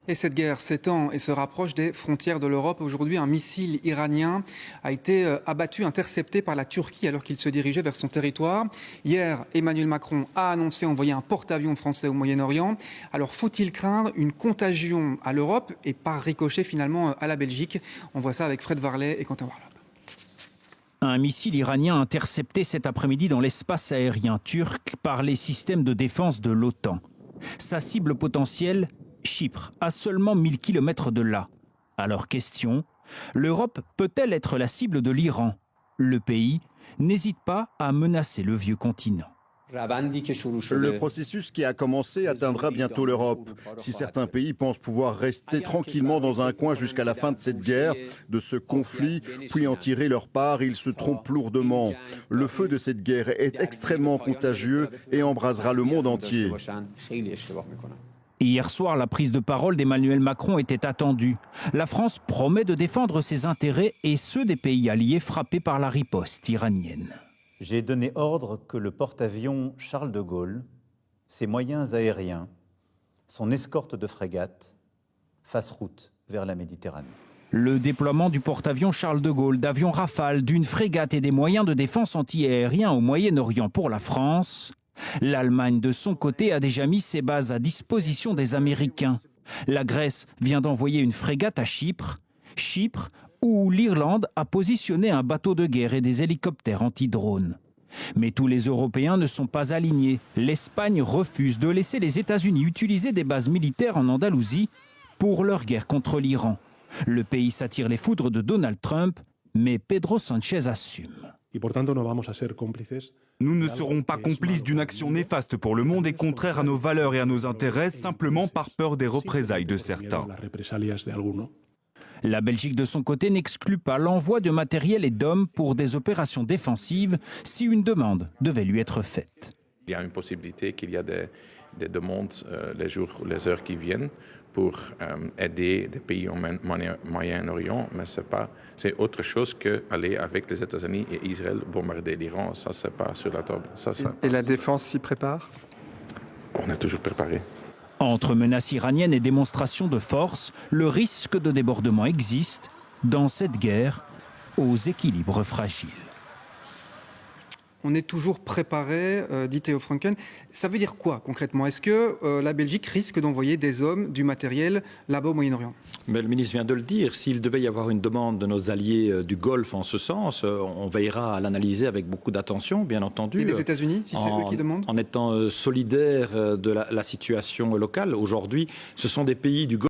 Et cette guerre s'étend et se rapproche des frontières de l'Europe. Aujourd'hui, un missile iranien a été abattu, intercepté par la Turquie alors qu'il se dirigeait vers son territoire. Hier, Emmanuel Macron a annoncé envoyer un porte-avions français au Moyen-Orient. Alors, faut-il craindre une contagion à l'Europe et par ricochet finalement à la Belgique? On voit ça avec Fred Varlet et Quentin Warlop. Un missile iranien intercepté cet après-midi dans l'espace aérien turc par les systèmes de défense de l'OTAN. Sa cible potentielle, Chypre, à seulement 1000 km de là. Alors question, l'Europe peut-elle être la cible de l'Iran? Le pays n'hésite pas à menacer le vieux continent. Le processus qui a commencé atteindra bientôt l'Europe. Si certains pays pensent pouvoir rester tranquillement dans un coin jusqu'à la fin de cette guerre, de ce conflit, puis en tirer leur part, ils se trompent lourdement. Le feu de cette guerre est extrêmement contagieux et embrasera le monde entier. Hier soir, la prise de parole d'Emmanuel Macron était attendue. La France promet de défendre ses intérêts et ceux des pays alliés frappés par la riposte iranienne. J'ai donné ordre que le porte-avions Charles de Gaulle, ses moyens aériens, son escorte de frégates, fassent route vers la Méditerranée. Le déploiement du porte-avions Charles de Gaulle, d'avions Rafale, d'une frégate et des moyens de défense anti-aériens au Moyen-Orient pour la France. L'Allemagne, de son côté, a déjà mis ses bases à disposition des Américains. La Grèce vient d'envoyer une frégate à Chypre. Chypre, où l'Irlande a positionné un bateau de guerre et des hélicoptères anti-drones. Mais tous les Européens ne sont pas alignés. L'Espagne refuse de laisser les États-Unis utiliser des bases militaires en Andalousie pour leur guerre contre l'Iran. Le pays s'attire les foudres de Donald Trump, mais Pedro Sánchez assume. Nous ne serons pas complices d'une action néfaste pour le monde et contraire à nos valeurs et à nos intérêts, simplement par peur des représailles de certains. La Belgique, de son côté, n'exclut pas l'envoi de matériel et d'hommes pour des opérations défensives si une demande devait lui être faite. Il y a une possibilité qu'il y a des demandes les jours ou les heures qui viennent pour aider des pays au Moyen-Orient, mais c'est autre chose qu'aller avec les États-Unis et Israël bombarder l'Iran. Ça, c'est pas sur la table. Et la défense s'y prépare? On est toujours préparé. Entre menaces iraniennes et démonstrations de force, le risque de débordement existe dans cette guerre aux équilibres fragiles. On est toujours préparé, dit Theo Franken. Ça veut dire quoi concrètement? Est-ce que la Belgique risque d'envoyer des hommes, du matériel là-bas au Moyen-Orient? Mais le ministre vient de le dire. S'il devait y avoir une demande de nos alliés du Golfe en ce sens, on veillera à l'analyser avec beaucoup d'attention, bien entendu. Et les États-Unis, si c'est eux qui demandent? En étant solidaires de la situation locale. Aujourd'hui, ce sont des pays du Golfe